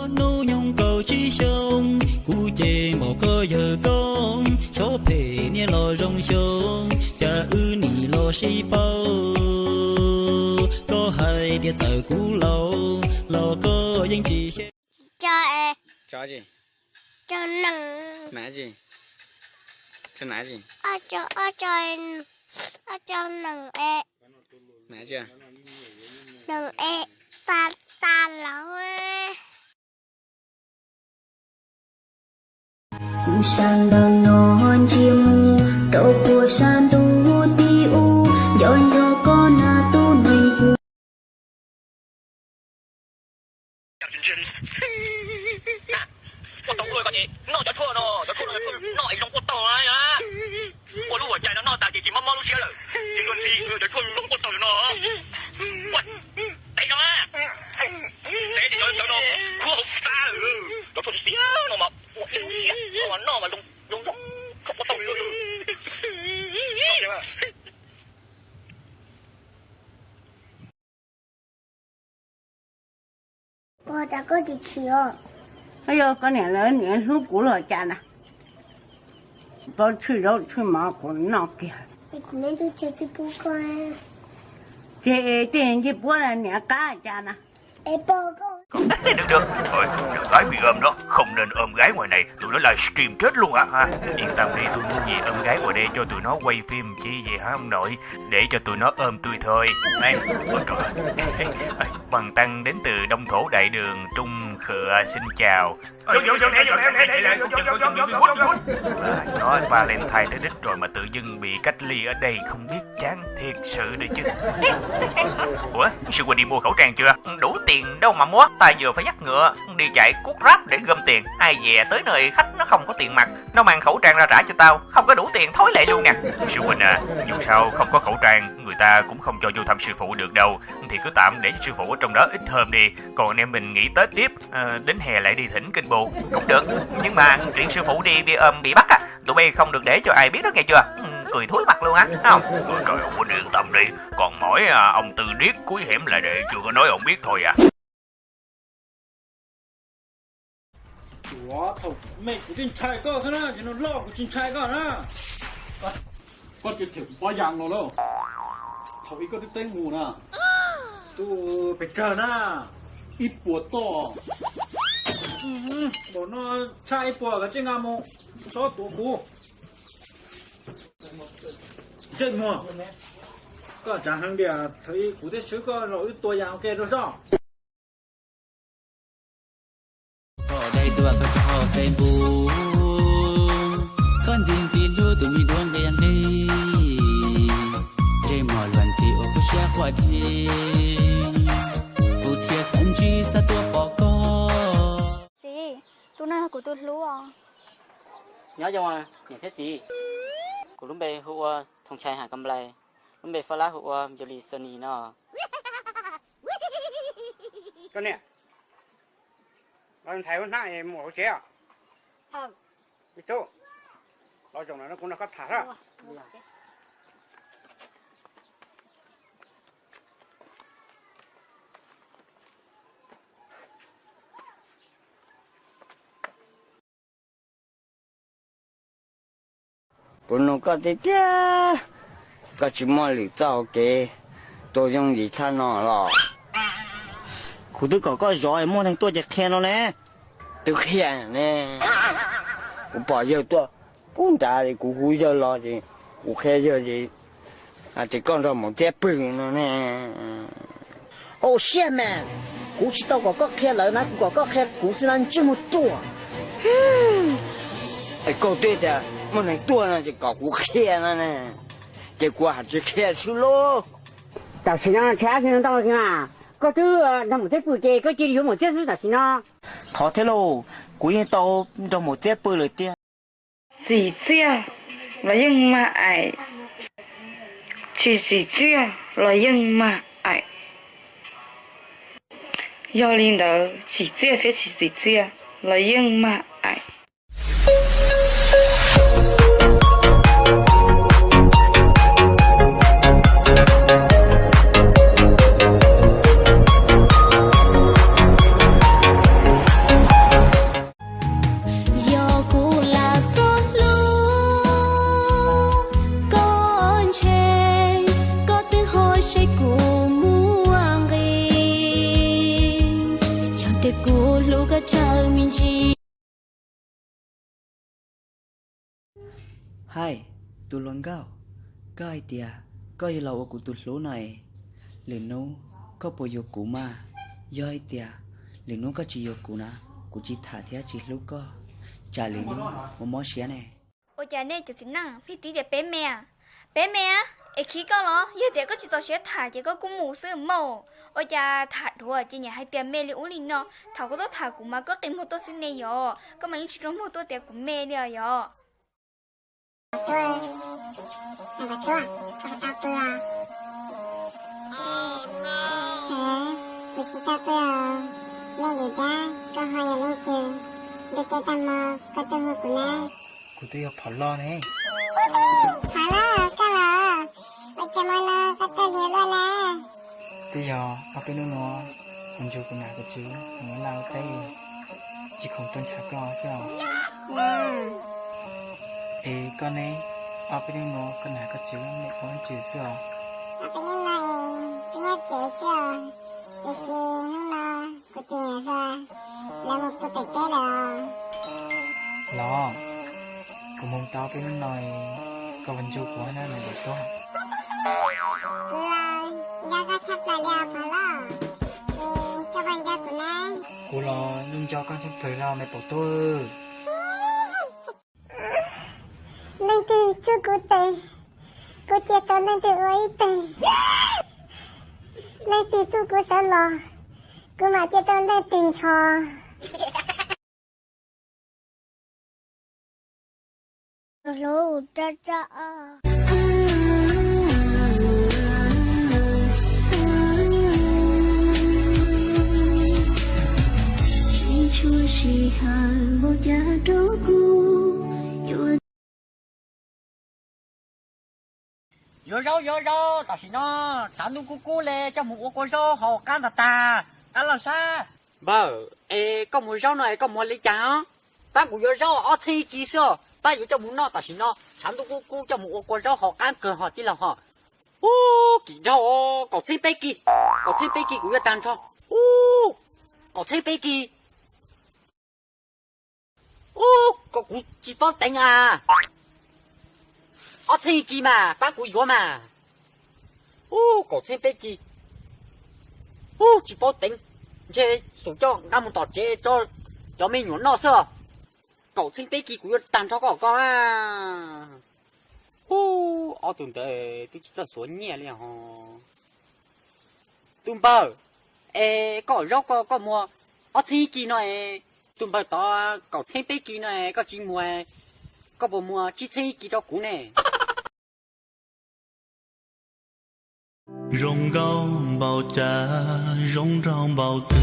nô nhung cầu chi sông cú chê mò cơ giờ con số phê nia lo rong sông cha ư nì lo si bao có hai địa giờ cú lâu lo có những chi cho gì cho nặng mẹ gì cho nãy gì cho nặng mẹ chưa nặng ta lão sang đang non chim đâu của san tu ti u do nhớ con na tu này u我懂佢個嘢，攞咗出咯，就出嚟攞嚟送骨頭啊！我都話仔啦，攞大地乜乜都似啦，應該知佢就出攞骨頭咯。喂，你咁啊？你哋再上到酷好大咯，攞出屎啊！我話我你屎啊！我話攞咪用骨頭咯，點啊？我đã có địa chỉ rồi. Bây giờ con này lớn年lúc cũ rồi cha nè, tôi chơi đâu chơi mà còn nọ kìa. Mẹ cũng nên tôi chơi chơi bố con. Chị tiền chị bố là nè cá cha nè. Em bố con. Được. Thôi, gái bị ôm đó, không nên ôm gái ngoài này, tụi nó livestream chết luôn á ha. Yên tâm đi, tôi muốn gì ôm gái ngoài đây cho tụi nó quay phim chi vậy hả ông nội? Để cho tụi nó ôm tôi thôi. Này, ôi trời ơi. Bằng Tăng đến từ Đông Thổ Đại Đường, Trung Khựa xin chào. Nó Valentine tới đích rồi mà tự dưng bị cách ly ở đây không biết chán thiệt sự đấy chứ. Ủa, sư huynh đi mua khẩu trang chưa? Đủ tiền đâu mà mua. Ta vừa phải dắt ngựa đi chạy cuốc ráp để gom tiền. Ai về tới nơi khách nó không có tiền mặt, nó mang khẩu trang ra trả cho tao, không có đủ tiền thối lệ luôn nè. Sư huynh à, dù sao không có khẩu trang người ta cũng không cho vô thăm sư phụ được đâu, thì cứ tạm để sư phụ ở trong đó ít hôm đi, còn anh em mình nghỉ Tết tiếp, đến hè lại đi thỉnh kinh bồ cũng được. Nhưng mà chuyện sư phụ đi ôm bị bắt á, tụi bay không được để cho ai biết đó nghe chưa? Cười thúi mặt luôn á, không? Trời ơi, huynh yên tâm đi, còn mỗi ông Tư Điếc cuối hẻm lại để chưa có nói ông biết thôi à. 我头没不进菜高是呢，就能老不进菜高呢。我就條我養落咯，頭一個都整糊啦，都別個啦，一波做，我那差一波個正啱麼，所多苦，正麼，個長行啲睇古啲水個老一多養嘅多少。 đây tua có cho Facebook con riêng tin đua tụi mình đuông đèn đi trên mọi lần thì ô có share qua đi u thiệt không chỉ sa tua bỏ co Gì? Tụi này của tôi lú à? nhớ cho mà những cái gì của lúc bé hụa thông trai hàng cầm lay lúc bé phá lá hụa Jolie Sunny nó Con nè, con thấy con này một chế à? Biết đâu? Ở trong này nó cũng đã có thả ra. Con nó có thế chứ, có chỉ mua lì tao cái, tôi dùng gì cha nó lo. Cụ tôi có giỏi mua thành tôi chỉ khen nó nè. Tôi khen nè, cụ bỏ giờ tôi, cũng trả thì cụ giờ lo gì, cụ khen giờ gì, thì con rồi một cái bự nó nè. Oh shit man, cụ chỉ tao có khen lại nè, cụ có khen cụ sẽ làm chứ một chỗ. Câu tuyệt à, mua thành tôi là chỉ có cụ khen nó nè, chỉ quả chỉ khen số lô. Tao xin nó trả xin nó tao xin à. Có chứ trong một chiếc bự chè có chỉ dùng một chiếc thứ là xin nó. Khó thế lô, cụ yên tao trong một chiếc bự lời tia. Gì chia là nhưng mà ai chỉ gì chia là nhưng mà ai do linh đó chỉ chia thế chỉ gì chia là nhưng mà ai cô lũ cả chờ mình chi hai tu luang gao cái tia cái lâu của tu lũ này liền nô có bồi dục cụ mà doi tia liền nô có chỉ dục cụ na cụ chỉ thả thế chỉ lúc có trả liền nô một món xé này ôi cha này chỉ xin năng phi tí để bé mẹ ấy khi có nó giờ để có chỉ cho xé thả chỉ có cũng mù sữa mồ ôi cha thả đùa chỉ nhà hai tiền mẹ li uli nó thảo có tốt thả cũng mà có tiền một tô xin này yo có mấy chỉ trong một tô tiền cũng mẹ đi yo Cô tôi học lo này. Bây giờ ở bên nó mình chưa có nào cái chữ nó lao tay chỉ không tuân trả co sao? Ê con này ở bên nó con nào cái chữ mẹ con chữ sao? ở bên này bên nhà trẻ sao cái gì nó có tiền rồi là một cái tệ tệ rồi Lo, cô mong tao bên này có vấn chú của nó là được tốt. Nhà có chắc là nhà phải lo thì các bạn gia của nó Cô lo nhưng cho con trong thời lo mẹ bảo tôi. nên từ chưa có tiền cô chia cho nên từ ấy tiền nên từ tôi có sợ lo cô mà chia cho nên tiền cho lô cha cha chúa chỉ hàn một nhà trố cu Yo, ta xin nó, sáng đúng cu lê cho một con rau họ cá ta, ăn làm sao? Bờ, có một rau này có một lấy cháo, ta cũng yo rau ở thi kỹ sơ, ta yo cho muốn nó ta xin nó, sáng đúng cu cho một con rau họ cá cờ họ chỉ là họ, kỹ rau, có thêm bé kỹ cũng yo tan cho, có thêm bé kỹ, có cũng chỉ bao đánh à. Ở thiên kỳ mà, bác của yếu mà. Có thêm bê kỳ. Chỉ bảo tính. Chế, số cho, ngắm một tọt chế cho mình nhuận nó sơ. Có thêm bê kỳ của yếu tàn cho có à. Ở tuần tới, tôi chỉ cho số nhẹ liền hò. Tùm bờ. Có rau có mua. Ở thiên kỳ này. Tùm bờ to, có thêm bê kỳ này, có chỉ mua. Có bộ mua chỉ thiên kỳ cho cũ này. rong gao bao cha rong rong bao tư